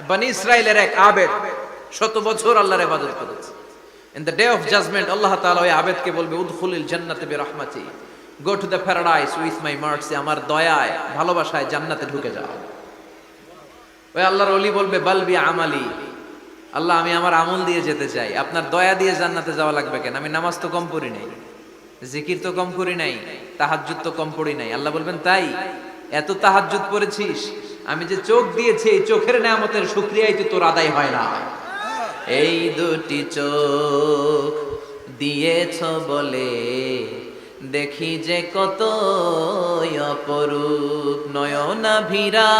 বনি ইসরাইলের এক আবেদ 100 বছর আল্লাহর ইবাদত করেছে। In the day of judgment Allah তাআলা ওই আবেদকে বলবে উদখুলিল জান্নাতে বিরহমাতি, go to the paradise with my mercy, আমার দয়ায় ভালোবাসায় জান্নাতে ঢুকে যাও। ওই আল্লাহর ওলি বলবে বালবি আমালি, আল্লাহ আমি আমার আমল দিয়ে যেতে চাই, আপনার দয়া দিয়ে জান্নাতে যাওয়া লাগবে কেন? আমি নামাজ তো কম পড়ি নাই, জিকির তো কম করি নাই, তাহাজ্জুদ তো কম পড়ি নাই। আল্লাহ বলবেন তাই? এত তাহাজ্জুদ পড়েছিস, আমি যে চোখ দিয়েছি এই চোখের নেয়ামতের শুকরিয়াই তো তোর আদায় হয় না। এই দুটি চোখ দিয়েছ বলে দেখি যে কত অপরূপ, নয়নাভিরা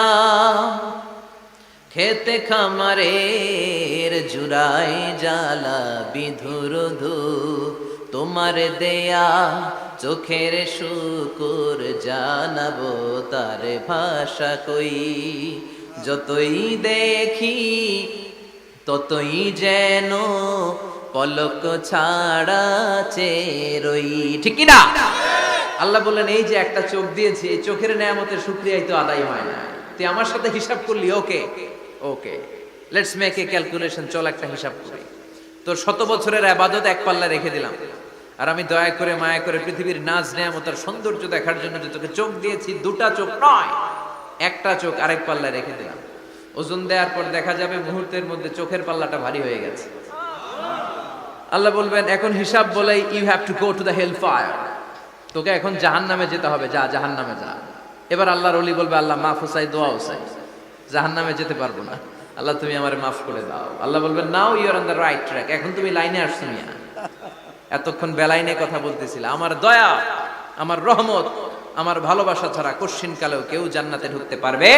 খেতে খামারের জুড়াই জ্বালা বিধুর ধূপ, তোমার দেয়া চোখের শুকুর জানাবো তার ভাষা কই, যতই দেখি ততই যেন পলক ছাড়া চেরই, ঠিক কি না? আল্লাহ বললেন এই যে একটা চোখ দিয়েছি, এই চোখের নেয়ামতের শুকরিয়াই তো আদায় হয় না। তুই আমার সাথে হিসাব করলি, ওকে ওকে, লেটস মেক এ ক্যালকুলেশন, চল একটা হিসাব করি। তোর 100 বছরের ইবাদত এক পাল্লা রেখে দিলাম, আর আমি দয়া করে মায়া করে পৃথিবীর নাজ নেয়ামত আর সৌন্দর্য দেখার জন্য যে তোকে চোখ দিয়েছি, দুটা চোখ নয়, একটা চোখ আরেক পাল্লা রেখে দিলাম। ওজন দেওয়ার পর দেখা যাবে মুহূর্তের মধ্যে চোখের পাল্লাটা ভারী হয়ে গেছে। আল্লাহ বলবেন এখন হিসাব বলেই you have to go to the hell fire, তোকে এখন জাহান্নামে যেতে হবে, যা জাহান্নামে যা। এবার আল্লাহর ওলি বলবে আল্লাহ মাফ চাই, দোয়া চাই, জাহান্নামে যেতে পারবো না, আল্লাহ তুমি আমারে মাফ করে দাও। আল্লাহ বলবেন now you are on the right track, এখন তুমি লাইনে আসছো মিয়া, এতক্ষণ বেলাইনে কথা বলতেছিলে। আমার দয়া, আমার রহমত, আমার ভালোবাসা ছাড়া কশ্চিন কালেও কেউ জান্নাতে ঢুকতে পারবে।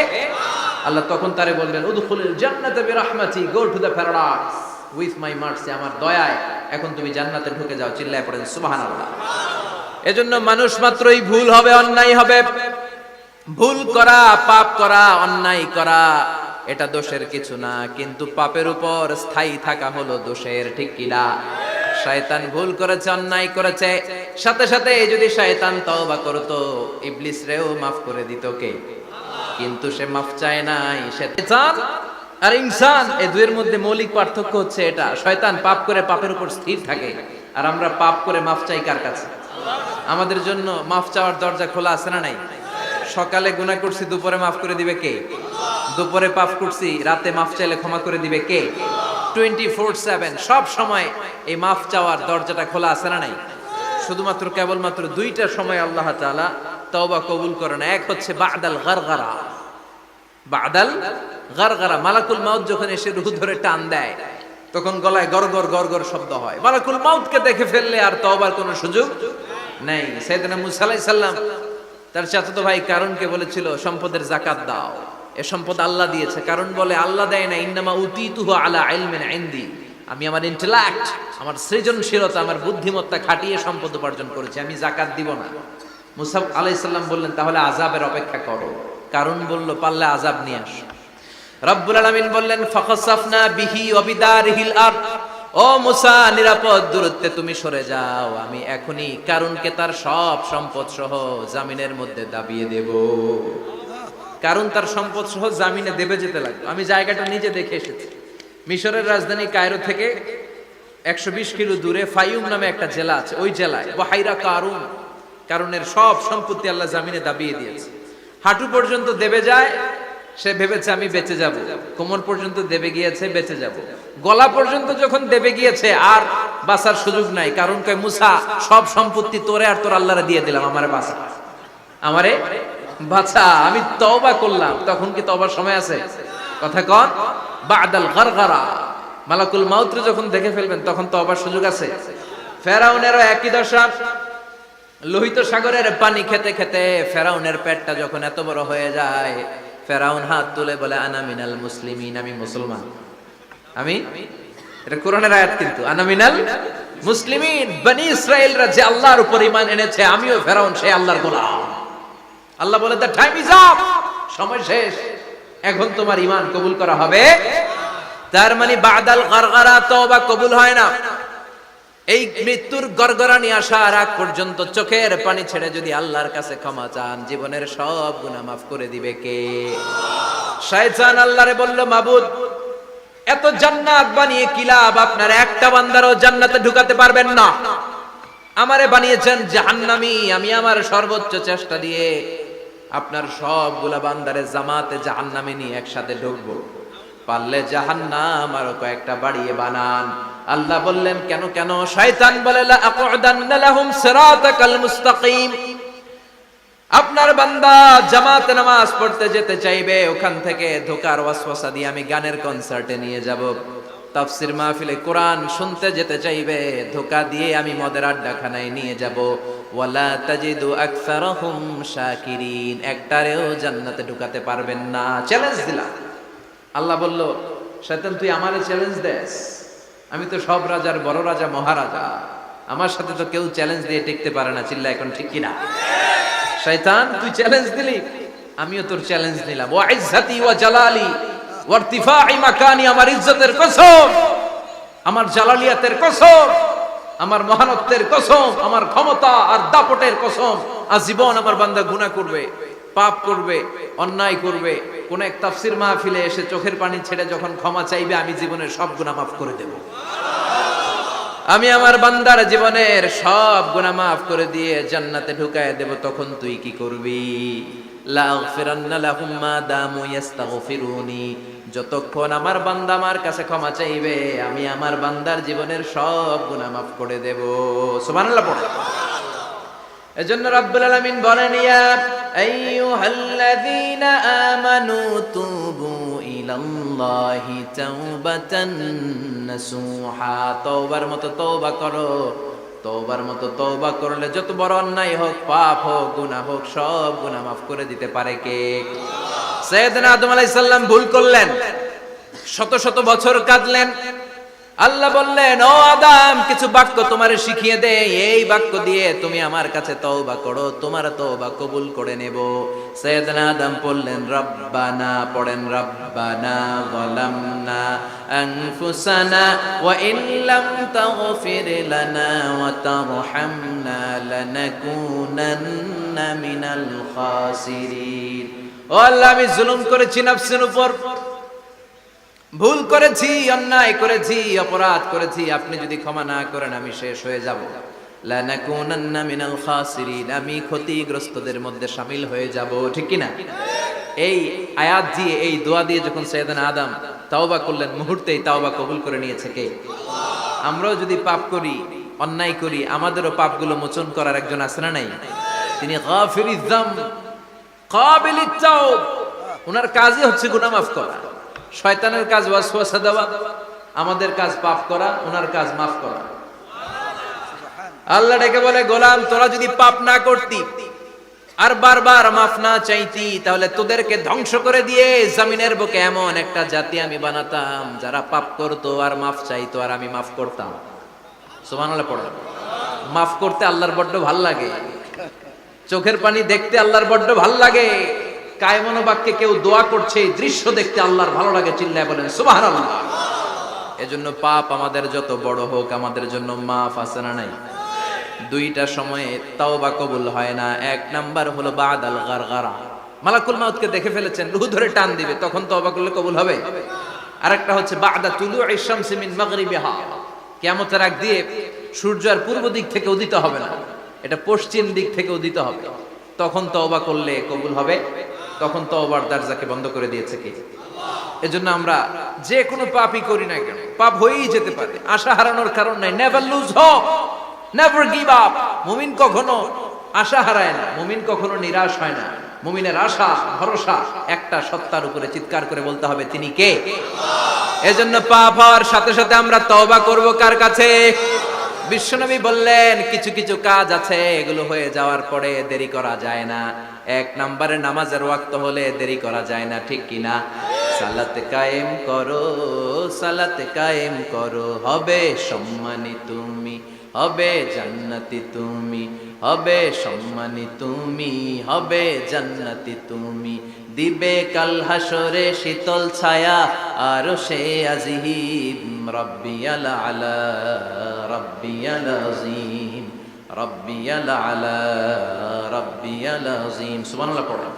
আল্লাহ তখন তারে বলবেন উদখুলিল জান্নাতে বিরহমাতি, go to the paradise with my mercy, আমার দয়ায় এখন তুমি জান্নাতে ঢুকে যাও। চিল্লায় পড়েন সুবহানাল্লাহ। এজন্য মানুষ মাত্রই ভুল হবে, অন্যায় হবে। ভুল করা, পাপ করা, অন্যায় করা এটা দোষের কিছু না, কিন্তু পাপের উপর স্থায়ী থাকা হলো দোষের, ঠিক কিনা? শয়তান ভুল করেছে, অন্যায় করেছে, সাথে সাথে যদি শয়তান তওবা করতো ইবলিস রেও মাফ করে দিত কে? কিন্তু সে মাফ চায় নাই। শয়তান আর ইনসান এই দুইয়ের মধ্যে মৌলিক পার্থক্য হচ্ছে এটা, শয়তান পাপ করে পাপের উপর স্থির থাকে, আর আমরা পাপ করে মাফ চাই কার কাছে? আমাদের জন্য মাফ চাওয়ার দরজা খোলা আছে না নাই? সকালে গুনাহ করছি, দুপুরে মাফ করে দিবে কে? দুপুরে পাপ করছি, রাতে মাফ চাইলে ক্ষমা করে দিবে কে? 24/7 সব সময় এই মাফ চাওয়ার দরজাটা খোলা আছে না নাই? শুধুমাত্র কেবলমাত্র দুইটা সময় আল্লাহ তাআলা তওবা কবুল করে না। এক হচ্ছে বাদাল গারগারা, বাদাল গারগারা, মালাকুল মাউত যখন এসে রূহ ধরে টান দেয় তখন গলায় গরগর গরগর শব্দ হয়। মালাকুল মাউতকে দেখে ফেললে আর তওবার কোনো সুযোগ নেই। সাইয়েদনা মুসা আলাইহিস সালাম তার চাচাতো ভাই কারুনকে বলেছিল সম্পদের যাকাত দাও, এ সম্পদ আল্লাহ দিয়েছে। কারণ বলে আল্লাহ দেয় না, ইন্নামা উতিতুহু আলা ইলমিন ইনদি, আমি আমার ইন্টেলেক্ট, আমার সৃজনশীলতা, আমার বুদ্ধিমত্তা খাটিয়ে সম্পদ উপার্জন করেছি, আমি যাকাত দিব না। মুসা আলাইহিস সালাম বললেন তাহলে আযাবের অপেক্ষা করো। কারণ বলল পারলে আযাব নিয়ে আস। রব্বুল আলামিন বললেন ফাখাসাফনা বিহি ওয়া বিদারিহিল আরদ, ও মুসা নিরাপদ দূরত্বে তুমি সরে যাও, আমি এখনি কারুনকে তার সব সম্পদ সহ জামিনের মধ্যে দাবিয়ে দেব। কারণ তার সম্পদ সহ জামিনে দেবে যেতে লাগলো। আমি জায়গাটা নিজে দেখে এসেছি। মিশরের রাজধানী কায়রো থেকে 120 কিলো দূরে ফাইউম নামে একটা জেলা আছে, ওই জেলায় বাহাইরা কারুন, কারণের সব সম্পত্তি আল্লাহ জামিনে দাবিয়ে দিয়েছে। হাঁটু পর্যন্ত দেবে যায়, সে ভেবেছে আমি বেঁচে যাব, কোমর পর্যন্ত দেবে গিয়েছে বেঁচে যাব, গলা পর্যন্ত যখন দেবে গিয়েছে আর বাঁচার সুযোগ নাই। কারণ কয় মুসা সব সম্পত্তি তোরে আর তোর আল্লাহরে দিয়ে দিলাম, আমারে বাঁচা, আমারে বাঁচা, আমি তওবা করলাম। তখন কি তওবার সময় আছে? কথা কন। বাদাল গারগারা, মালাকুল মাউত যখন দেখে ফেলবেন তখন তওবার সুযোগ আছে? ফেরাউনেরও একই দশা। লোহিত সাগরের পানি খেতে খেতে ফেরাউনের পেটটা যখন এত বড় হয়ে যায়, ফেরাউন হাত তুলে বলে আনা মিনাল মুসলিমিন, আমি মুসলমান। আমি, এটা কোরআনের আয়াত কিন্তু, আনা মিনাল মুসলিমিন, বনি ইসরাইলরা যে আল্লাহর উপর ঈমান এনেছে, আমিও ফেরাউন সেই আল্লাহর গোলাম। আল্লাহ বলে দ্য টাইম ইজ আপ, সময় শেষ, এখন তোমার ঈমান কবুল করা হবে। তার মানে বাদাল গারগারা তওবা কবুল হয় না। এই মৃত্যুর গড়গড়ানি আসার আগ পর্যন্ত চোখের পানি ছেড়ে যদি আল্লাহর কাছে ক্ষমা চান, জীবনের সব গুনাহ মাফ করে দিবে কে? শয়তান আল্লাহরে বলল মাবুদ এত জান্নাত বানিয়ে কি লাভ? আপনার একটা বান্দারও জান্নাতে ঢুকাতে পারবেন না। আমারে বানিয়েছেন জাহান্নামী, আমি আমার সর্বোচ্চ চেষ্টা দিয়ে আপনার সবগুলা বান্দারে জামাতে জাহান্নামে নিয়ে একসাথে ঢুকবো। পারলে জাহান্নাম আরো কয়েকটা বাড়িয়ে বানান। আল্লাহ বললেন কেন কেন? শয়তান বলে লা আকুদান্না লাহুম সিরাতাকাল মুস্তাকিম। আপনার বান্দা জামাতে নামাজ পড়তে যেতে চাইবে, ওখান থেকে ধোকার ওয়াসওয়াসা দিয়ে আমি গানের কনসার্টে নিয়ে যাব। তাফসীর মাহফিলে কোরআন শুনতে যেতে চাইবে, ধোকা দিয়ে আমি মদের আড্ডাখানায় নিয়ে যাব। ওয়ালা তাজিদু আকসারহুম শাকিরিন, একটারেও জান্নাতে ঢুকাতে পারবেন না। চ্যালেঞ্জ দিলাম। আল্লাহ বলল, শয়তান তুই আমারে চ্যালেঞ্জ দেস? আমি তো সব রাজার বড় রাজা, মহারাজা। আমার সাথে তো কেউ চ্যালেঞ্জ দিয়ে টিকতে পারে না। চিল্লা এখন ঠিক কিনা? শয়তান তুই চ্যালেঞ্জ দিলি, আমিও তোর চ্যালেঞ্জ নিলাম। ওয়া ইজ্জতি ওয়া জালালি ওয়া ইরতিফাই মাকানি, আমার ইজ্জতের কসম, আমার জালালিয়াতের কসম, আমার মহানত্বের কসম, আমার ক্ষমতা আর দাপটের কসম, আজীবন আমার বান্দা গুনাহ করবে, পাপ করবে, অন্যায় করবে, কোন এক তাফসীর মাহফিলে এসে চোখের পানি ছেড়ে যখন ক্ষমা চাইবে, আমি জীবনের সব গুনাহ মাফ করে দেব। আমি আমার বান্দার জীবনের সব গুনাহ মাফ করে দিয়ে জান্নাতে ঢুকায় দেব। তখন তুই কি করবি? লা আগফিরান্না লাহুম মা দামু ইস্তাগফিরুনি, যতক্ষণ আমার বান্দা আমার কাছে ক্ষমা চাইবে, আমি আমার বান্দার জীবনের সব গুনাহ মাফ করে দেব। সুবহানাল্লাহ পড়ো। এজন্য রাব্বুল আলামিন বলেন, ইয়া আইয়ুহাল্লাযীনা আমানু তুবু ইলাল্লাহি তাওবাতান নাসুহা, তওবার মতো তওবা করো। তওবার মতো তওবা করলে যত বড় অন্যায় হোক, পাপ হোক, গুনাহ হোক, সব গুনাহ মাফ করে দিতে পারে কে? সাইয়েদনা আদম আলাইহিস সালাম ভুল করলেন, শত শত বছর কাঁদলেন। আল্লাহ বললেন, ও আদম, কিছু বাক্য তোমারে শিখিয়ে দে, এই বাক্য দিয়ে তুমি আমার কাছে তওবা করো, তোমার তওবা কবুল করে নেব। সাইয়েদনা আদম বললেন, রব্বানা, পড়েন, রব্বানা যালামনা আনফুসানা ওয়া ইন লাম তাগফির লানা ওয়া তারহামনা লানাকুনান্না মিনাল খাসিরিন। ও আল্লাহ, আমি জুলুম করেছি নফসের উপর, ভুল করেছি, অন্যায় করেছি, অপরাধ করেছি। আপনি যদি ক্ষমা না করেন আমি শেষ হয়ে যাব। লানাকুনান্না মিনাল খাসিরিন, আমি ক্ষতিগ্রস্তদের মধ্যে শামিল হয়ে যাব। ঠিক কি না? এই আয়াত দিয়ে, এই দোয়া দিয়ে যখন সাইয়েদনা আদম তাওবা করলেন, মুহূর্তেই তাওবা কবুল করে নিয়েছে কে? আমরাও যদি পাপ করি, অন্যায় করি, আমাদেরও পাপগুলো মোচন করার একজন আছে না নাই? তিনি গাফিরিয যামব কাবিলিত তাওব। ওনার কাজই হচ্ছে গুনাহ মাফ করা। শয়তানের কাজ ওয়াসওয়াসা দেওয়া, আমাদের কাজ পাপ করা, ওনার কাজ মাফ করা। আল্লাহ ডেকে বলে, গোলাম, তোরা যদি পাপ না করতি আর বারবার মাফ না চাইতি, তাহলে তোদেরকে ধ্বংস করে দিয়ে জমিনের বুকে এমন একটা জাতি আমি বানাতাম যারা পাপ করতো আর মাফ চাইতো, আর আমি মাফ করতাম। সুবহানাল্লাহ পড়ো। মাফ করতে আল্লাহর বড্ড ভাল লাগে, চোখের পানি দেখতে আল্লাহর বড্ড ভাল লাগে। কায়মনো বাক্যে কেউ দোয়া করছে, এই দৃশ্য দেখতে আল্লাহর ভালো লাগে। চিল্লায় বলেন সুবহানাল্লাহ। এজন্য পাপ আমাদের যত বড় হোক, আমাদের জন্য মাফ আছে না নাই? দুইটা সময়ে তাওবা কবুল হয় না। এক নাম্বার হলো বাদাল গারগারা, মালাকুল মাউতকে দেখে ফেলেছেন, রূহ ধরে টান দিবে, তখন তাওবা করলে কবুল হবে। আরেকটা হচ্ছে বাদা তুলুই শামসি মিন মাগরিবিহা, কিয়ামতের আগ দিয়ে সূর্য আর পূর্ব দিক থেকে উদিত হবে না, এটা পশ্চিম দিক থেকে উদিত হবে, তখন তওবা করলে কবুল হবে। তখন তওবার দরজাকে বন্ধ করে দিয়েছে কে? এজন্য আমরা যে কোনো পাপই করি না কেন, পাপ হয়েই যেতে পারে, আশা হারানোর কারণ নাই। Never lose hope, never give up. মুমিন কখনো আশা হারায় না, মুমিন কখনো নিরাশ হয় না। মুমিনের আশা ভরসা একটা সত্তার উপরে। চিৎকার করে বলতে হবে, তিনি কে? এজন্য পাপ হওয়ার সাথে সাথে আমরা তওবা করব কার কাছে? বিশ্বনবী বললেন, কিছু কিছু কাজ আছে, এগুলো হয়ে যাওয়ার পরে দেরি করা যায় না। এক নম্বরে নামাজের ওয়াক্ত হলে দেরি করা যায় না। ঠিক কিনা? সালাত কায়েম করো, সালাত কায়েম করো, হবে সম্মানী তুমি, হবে জান্নাতি তুমি, হবে সম্মানী তুমি, হবে জান্নাতি তুমি। দিবে কাল হাসরে শীতল ছায়া আরশে আজিম, রব্বিয়াল আলা, রব্বিয়াল আযীম, রব্বিয়াল আলা, রব্বিয়াল আযীম। সুবহানাল্লাহ পড়ো।